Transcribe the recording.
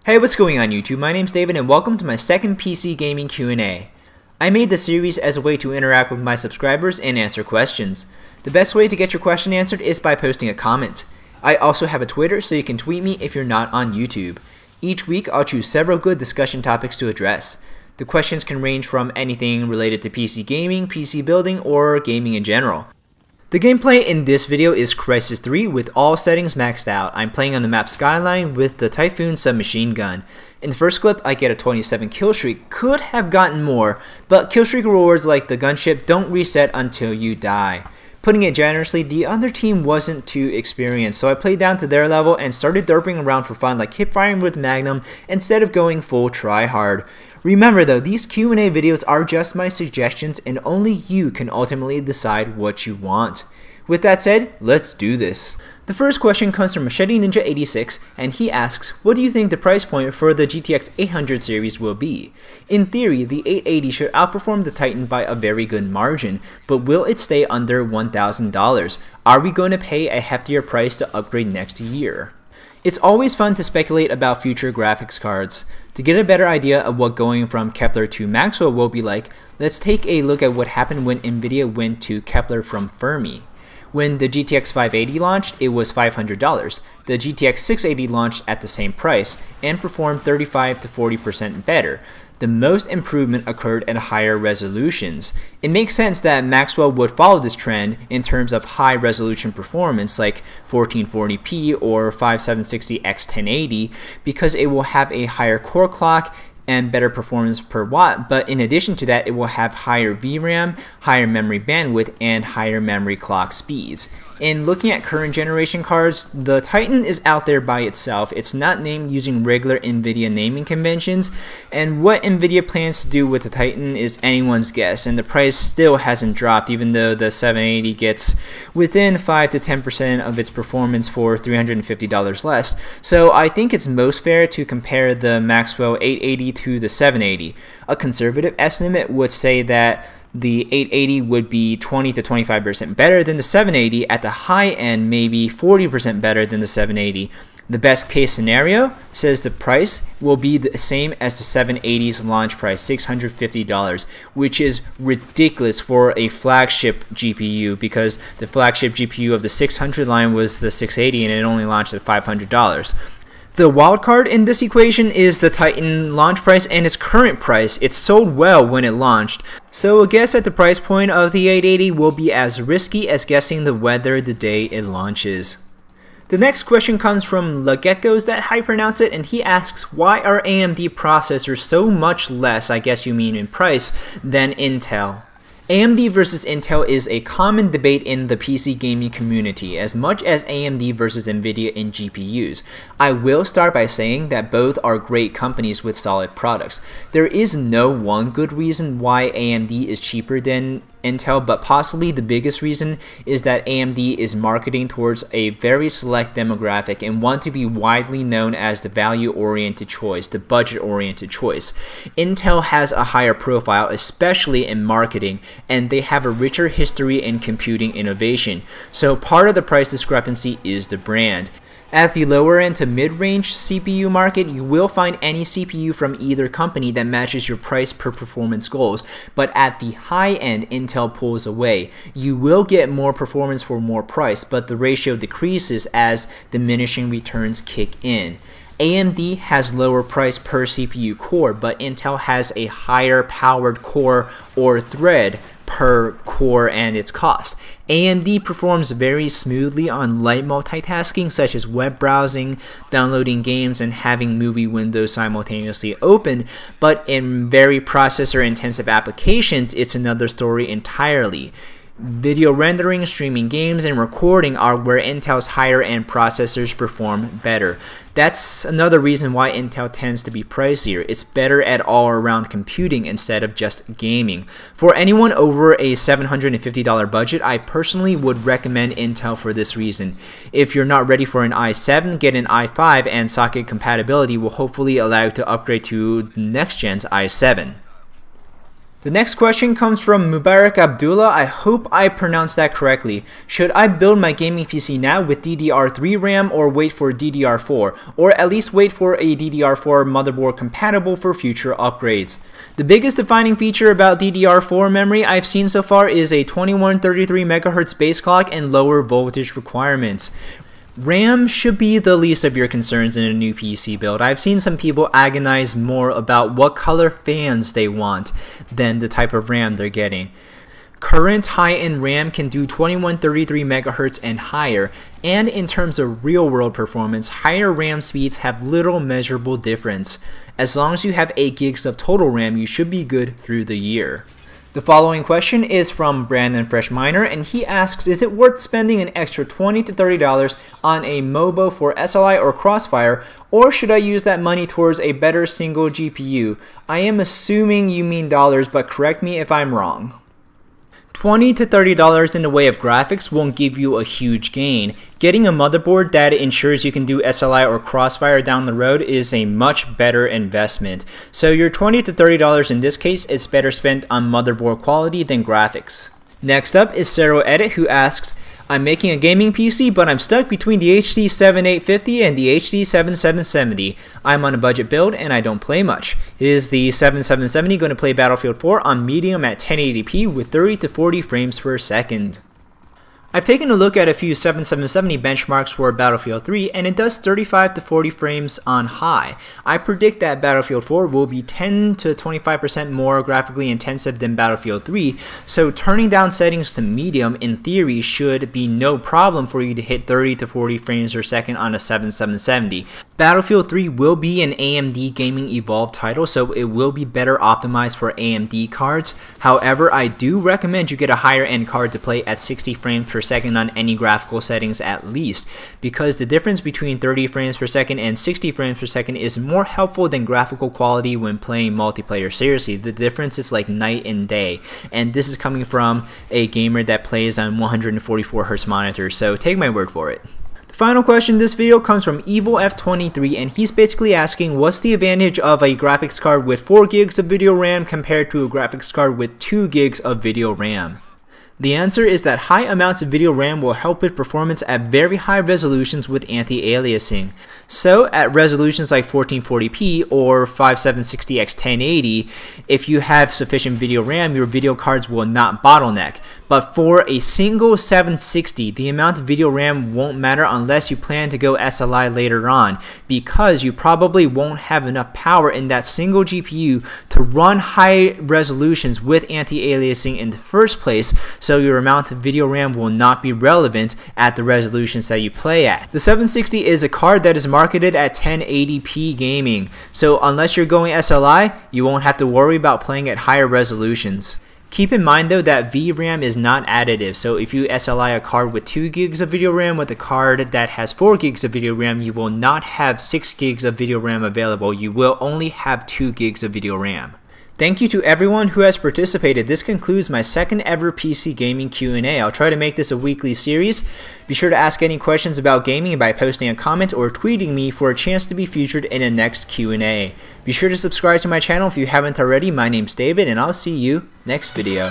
Hey, what's going on YouTube? My name's David and welcome to my second PC gaming Q&A. I made this series as a way to interact with my subscribers and answer questions. The best way to get your question answered is by posting a comment. I also have a Twitter, so you can tweet me if you're not on YouTube. Each week I'll choose several good discussion topics to address. The questions can range from anything related to PC gaming, PC building, or gaming in general. The gameplay in this video is Crysis 3 with all settings maxed out. I'm playing on the map Skyline with the Typhoon submachine gun. In the first clip I get a 27 kill streak, could have gotten more, but kill streak rewards like the gunship don't reset until you die. Putting it generously, the other team wasn't too experienced, so I played down to their level and started derping around for fun like hip firing with Magnum instead of going full try hard. Remember though, these Q&A videos are just my suggestions and only you can ultimately decide what you want. With that said, let's do this. The first question comes from Machete Ninja 86 and he asks, what do you think the price point for the GTX 800 series will be? In theory, the 880 should outperform the Titan by a very good margin, but will it stay under $1,000? Are we going to pay a heftier price to upgrade next year? It's always fun to speculate about future graphics cards. To get a better idea of what going from Kepler to Maxwell will be like, let's take a look at what happened when Nvidia went to Kepler from Fermi. When the GTX 580 launched, it was $500. The GTX 680 launched at the same price and performed 35 to 40% better. The most improvement occurred at higher resolutions. It makes sense that Maxwell would follow this trend in terms of high resolution performance like 1440p or 5760x1080 because it will have a higher core clock and better performance per watt, but in addition to that it will have higher VRAM, higher memory bandwidth, and higher memory clock speeds. In looking at current generation cards, the Titan is out there by itself. It's not named using regular Nvidia naming conventions, and what Nvidia plans to do with the Titan is anyone's guess, and the price still hasn't dropped even though the 780 gets within 5 to 10% of its performance for $350 less. So I think it's most fair to compare the Maxwell 880 to the 780. A conservative estimate would say that the 880 would be 20 to 25% better than the 780, at the high end maybe 40% better than the 780. The best case scenario says the price will be the same as the 780's launch price, $650, which is ridiculous for a flagship GPU because the flagship GPU of the 600 line was the 680 and it only launched at $500. The wildcard in this equation is the Titan launch price and its current price. It sold well when it launched, so a guess at the price point of the 880 will be as risky as guessing the weather the day it launches. The next question comes from Lageckos, that how you pronounce it, and he asks, why are AMD processors so much less, I guess you mean in price, than Intel? AMD versus Intel is a common debate in the PC gaming community, as much as AMD versus Nvidia in GPUs. I will start by saying that both are great companies with solid products. There is no one good reason why AMD is cheaper than Intel, but possibly the biggest reason is that AMD is marketing towards a very select demographic and want to be widely known as the value-oriented choice, the budget-oriented choice. Intel has a higher profile, especially in marketing, and they have a richer history in computing innovation, so part of the price discrepancy is the brand. At the lower end to mid-range CPU market, you will find any CPU from either company that matches your price per performance goals, but at the high end, Intel pulls away. You will get more performance for more price, but the ratio decreases as diminishing returns kick in. AMD has lower price per CPU core, but Intel has a higher powered core or thread per core and its cost. AMD performs very smoothly on light multitasking such as web browsing, downloading games, and having movie windows simultaneously open, but in very processor intensive applications it's another story entirely. Video rendering, streaming games, and recording are where Intel's higher end processors perform better. That's another reason why Intel tends to be pricier. It's better at all-around computing instead of just gaming. For anyone over a $750 budget, I personally would recommend Intel for this reason. If you're not ready for an i7, get an i5, and socket compatibility will hopefully allow you to upgrade to next gen's i7. The next question comes from Mubarak Abdullah. I hope I pronounced that correctly. Should I build my gaming PC now with DDR3 RAM or wait for DDR4? Or at least wait for a DDR4 motherboard compatible for future upgrades? The biggest defining feature about DDR4 memory I've seen so far is a 2133 MHz base clock and lower voltage requirements. RAM should be the least of your concerns in a new PC build. I've seen some people agonize more about what color fans they want than the type of RAM they're getting. Current high-end RAM can do 2133 MHz and higher, and in terms of real-world performance, higher RAM speeds have little measurable difference. As long as you have 8 gigs of total RAM, you should be good through the year. The following question is from Brandon Fresh Miner, and he asks, is it worth spending an extra $20 to $30 on a MOBO for SLI or Crossfire, or should I use that money towards a better single GPU? I am assuming you mean dollars, but correct me if I'm wrong. $20 to $30 in the way of graphics won't give you a huge gain. Getting a motherboard that ensures you can do SLI or Crossfire down the road is a much better investment. So your $20 to $30 in this case is better spent on motherboard quality than graphics. Next up is Zero Edit, who asks, I'm making a gaming PC, but I'm stuck between the HD 7850 and the HD 7770. I'm on a budget build and I don't play much. Is the 7770 going to play Battlefield 4 on medium at 1080p with 30 to 40 frames per second? I've taken a look at a few 7770 benchmarks for Battlefield 3 and it does 35 to 40 frames on high. I predict that Battlefield 4 will be 10 to 25% more graphically intensive than Battlefield 3, so turning down settings to medium in theory should be no problem for you to hit 30 to 40 frames per second on a 7770. Battlefield 3 will be an AMD Gaming Evolved title, so it will be better optimized for AMD cards. However, I do recommend you get a higher end card to play at 60 frames per second on any graphical settings at least, because the difference between 30 frames per second and 60 frames per second is more helpful than graphical quality when playing multiplayer. Seriously, the difference is like night and day, and this is coming from a gamer that plays on 144Hz monitors, so take my word for it. The final question in this video comes from EvilF23, and he's basically asking, what's the advantage of a graphics card with 4 gigs of video RAM compared to a graphics card with 2 gigs of video RAM? The answer is that high amounts of video RAM will help with performance at very high resolutions with anti-aliasing. So at resolutions like 1440p or 5760x1080, if you have sufficient video RAM, your video cards will not bottleneck. But for a single 760, the amount of video RAM won't matter unless you plan to go SLI later on, because you probably won't have enough power in that single GPU to run high resolutions with anti-aliasing in the first place, so your amount of video RAM will not be relevant at the resolutions that you play at. The 760 is a card that is marketed at 1080p gaming, so unless you're going SLI, you won't have to worry about playing at higher resolutions. Keep in mind though that VRAM is not additive, so if you SLI a card with 2 gigs of video RAM with a card that has 4 gigs of video RAM, you will not have 6 gigs of video RAM available, you will only have 2 gigs of video RAM. Thank you to everyone who has participated. This concludes my second ever PC gaming Q&A. I'll try to make this a weekly series. Be sure to ask any questions about gaming by posting a comment or tweeting me for a chance to be featured in the next Q&A. Be sure to subscribe to my channel if you haven't already. My name's David and I'll see you next video.